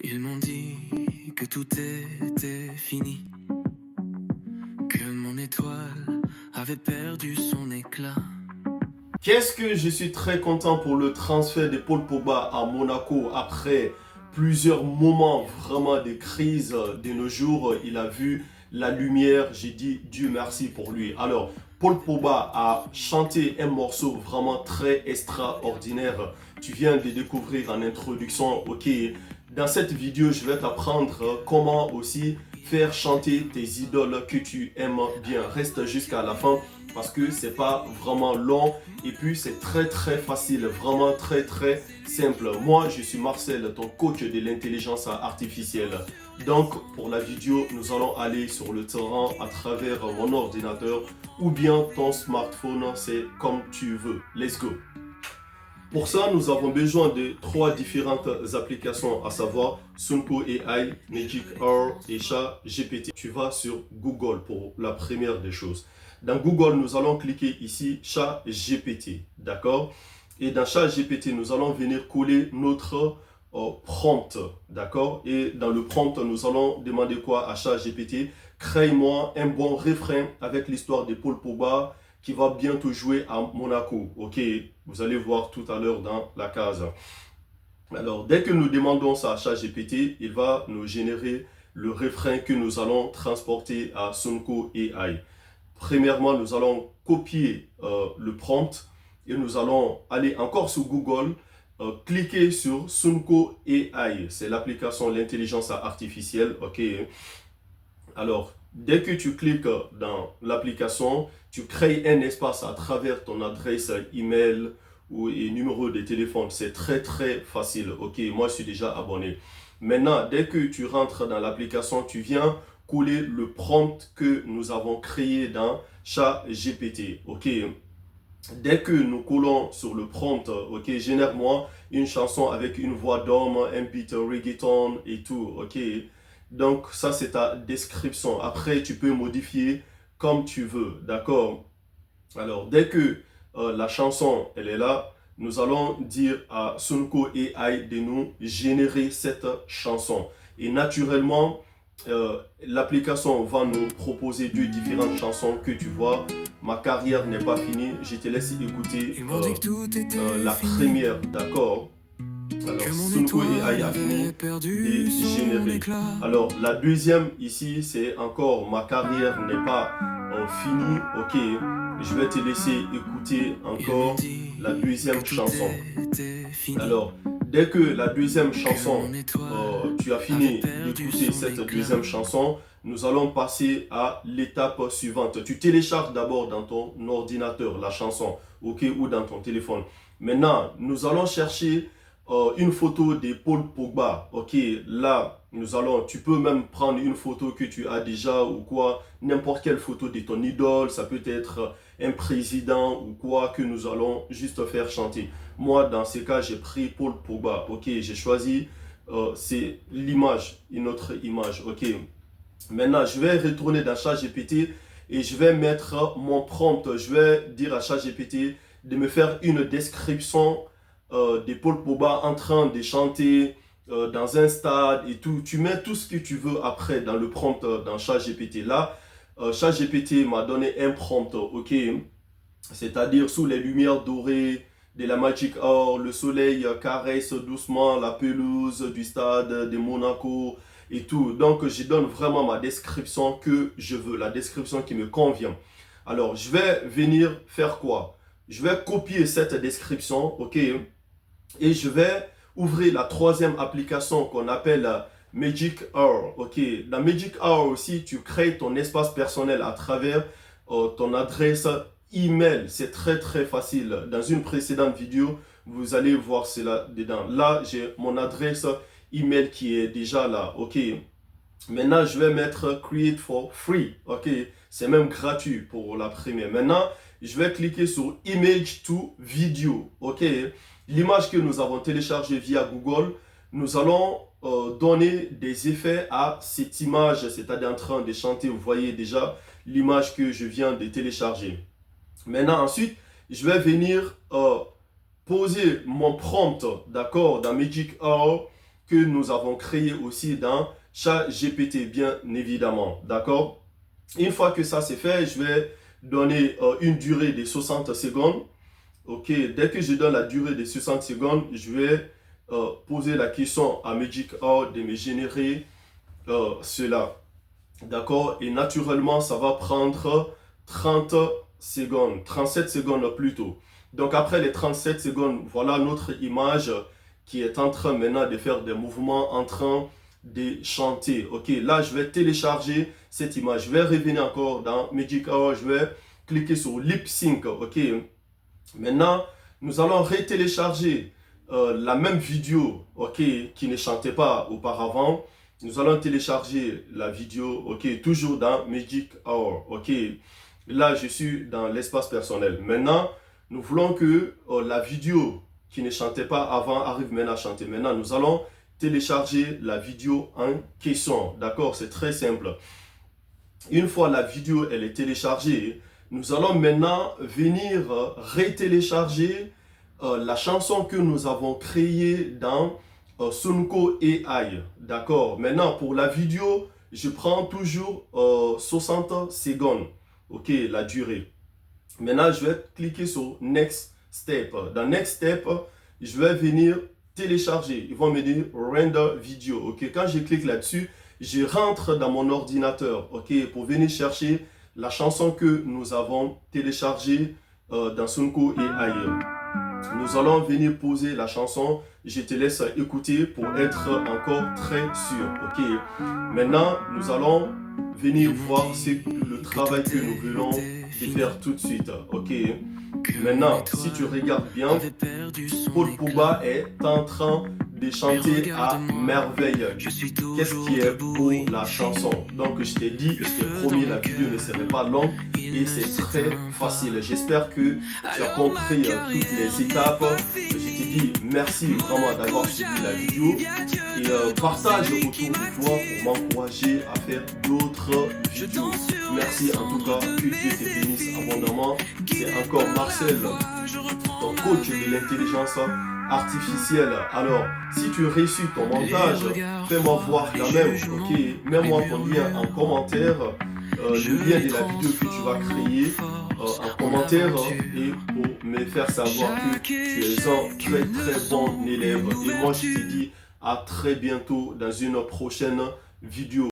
Ils m'ont dit que tout était fini, que mon étoile avait perdu son éclat. Qu'est-ce que je suis très content pour le transfert de Paul Pogba à Monaco après plusieurs moments vraiment de crise de nos jours. Il a vu la lumière, j'ai dit Dieu merci pour lui. Alors, Paul Pogba a chanté un morceau vraiment très extraordinaire. Tu viens de découvrir en introduction, ok. Dans cette vidéo, je vais t'apprendre comment aussi faire chanter tes idoles que tu aimes bien. Reste jusqu'à la fin parce que c'est pas vraiment long et puis c'est très facile, vraiment très simple. Moi, je suis Marcel, ton coach de l'intelligence artificielle. Donc, pour la vidéo, nous allons aller sur le terrain à travers mon ordinateur ou bien ton smartphone, c'est comme tu veux. Let's go! Pour ça, nous avons besoin de trois différentes applications, à savoir Sunko AI, Magic R et ChatGPT. Tu vas sur Google pour la première des choses. Dans Google, nous allons cliquer ici ChatGPT, d'accord? Et dans ChatGPT, nous allons venir coller notre prompt, d'accord? Et dans le prompt, nous allons demander quoi à ChatGPT? Crée-moi un bon refrain avec l'histoire de Paul Pogba qui va bientôt jouer à Monaco. Ok, vous allez voir tout à l'heure dans la case. Alors, dès que nous demandons ça à ChatGPT, il va nous générer le refrain que nous allons transporter à Sunko AI. Premièrement, nous allons copier le prompt et nous allons aller encore sur Google, cliquer sur Sunko AI. C'est l'application l'intelligence artificielle. Ok. Alors, dès que tu cliques dans l'application, tu crées un espace à travers ton adresse email ou numéro de téléphone. C'est très facile. Ok, moi je suis déjà abonné. Maintenant, dès que tu rentres dans l'application, tu viens coller le prompt que nous avons créé dans ChatGPT. Ok. Dès que nous collons sur le prompt, ok, génère-moi une chanson avec une voix d'homme, un beat reggaeton et tout, ok. Donc ça c'est ta description. Après tu peux modifier comme tu veux, d'accord. Alors dès que la chanson elle est là, nous allons dire à Sunko AI de nous générer cette chanson. Et naturellement, l'application va nous proposer deux différentes chansons que tu vois. Ma carrière n'est pas finie. Je te laisse écouter la première, d'accord? Alors, Sunko AI a fini de générer. Alors, la deuxième ici, c'est encore ma carrière n'est pas finie. Ok, je vais te laisser écouter encore la deuxième chanson. Alors, dès que la deuxième chanson, tu as fini d'écouter cette deuxième chanson, nous allons passer à l'étape suivante. Tu télécharges d'abord dans ton ordinateur la chanson, ok, ou dans ton téléphone. Maintenant, nous allons chercher une photo de Paul Pogba. Ok, là, tu peux même prendre une photo que tu as déjà ou quoi, n'importe quelle photo de ton idole, ça peut être un président ou quoi que nous allons juste faire chanter. Moi, dans ce cas, j'ai pris Paul Pogba. Ok, j'ai choisi, c'est l'image, une autre image. Ok, maintenant, je vais retourner dans ChatGPT et je vais mettre mon prompt. Je vais dire à ChatGPT de me faire une description de Paul Pogba en train de chanter dans un stade et tout. Tu mets tout ce que tu veux après dans le prompt dans ChatGPT. Là, ChatGPT m'a donné un prompt, ok? C'est-à-dire sous les lumières dorées de la Magic Hour, le soleil caresse doucement la pelouse du stade de Monaco et tout. Donc, je donne vraiment ma description que je veux, la description qui me convient. Alors, je vais venir faire quoi? Je vais copier cette description, ok? Et je vais ouvrir la troisième application qu'on appelle Magic Hour, ok? Dans Magic Hour aussi, tu crées ton espace personnel à travers ton adresse email. C'est très facile. Dans une précédente vidéo, vous allez voir cela dedans. Là, j'ai mon adresse email qui est déjà là, ok? Maintenant, je vais mettre Create for Free, ok? C'est même gratuit pour la première. Maintenant, je vais cliquer sur Image to Video, ok? L'image que nous avons téléchargée via Google, nous allons donner des effets à cette image, c'est-à-dire en train de chanter. Vous voyez déjà l'image que je viens de télécharger. Maintenant, ensuite, je vais venir poser mon prompt, d'accord, dans Magic Hour. que nous avons créé aussi dans ChatGPT, bien évidemment. D'accord? Une fois que ça c'est fait, je vais donner une durée de 60 secondes. Ok, dès que je donne la durée de 60 secondes, je vais poser la question à Magic Hour de me générer cela. D'accord? Et naturellement, ça va prendre 30 secondes, 37 secondes plutôt. Donc après les 37 secondes, voilà notre image qui est en train maintenant de faire des mouvements, en train de chanter. Ok, là je vais télécharger cette image. Je vais revenir encore dans Magic Hour, je vais cliquer sur Lip Sync. Ok, maintenant nous allons retélécharger la même vidéo, ok, qui ne chantait pas auparavant. Nous allons télécharger la vidéo, ok, toujours dans Magic Hour, ok. Là, je suis dans l'espace personnel. Maintenant, nous voulons que la vidéo qui ne chantait pas avant arrive maintenant à chanter. Maintenant, nous allons télécharger la vidéo en question, d'accord? C'est très simple. Une fois la vidéo elle est téléchargée, nous allons maintenant venir retélécharger la chanson que nous avons créée dans Sunko AI. D'accord. Maintenant, pour la vidéo, je prends toujours 60 secondes. Ok, la durée. Maintenant, je vais cliquer sur Next Step. Dans Next Step, je vais venir télécharger. Ils vont me dire Render Video. Ok, quand je clique là-dessus, je rentre dans mon ordinateur. Ok, pour venir chercher la chanson que nous avons téléchargée dans Sunko AI. Nous allons venir poser la chanson. Je te laisse écouter pour être encore très sûr. Ok. Maintenant, nous allons venir voir le travail que nous voulons faire tout de suite. Ok. Maintenant, si tu regardes bien, Paul Pogba est en train de chanter à merveille. Qu'est-ce qui est pour la chanson? Donc, je t'ai dit, je t'ai promis, la vidéo ne serait pas longue et c'est très facile. J'espère que tu as compris toutes les étapes. Je t'ai dit merci vraiment d'avoir suivi la vidéo et partage autour de toi pour m'encourager à faire d'autres vidéos. Merci en tout cas, que Dieu te bénisse abondamment. C'est encore Marcel, ton coach de l'intelligence artificielle. Alors, si tu réussis ton montage, fais-moi voir quand même, ok? Mets-moi ton lien en commentaire, le lien de la vidéo que tu vas créer en commentaire et pour me faire savoir que tu es un très très bon élève. Et moi, je te dis à très bientôt dans une prochaine vidéo.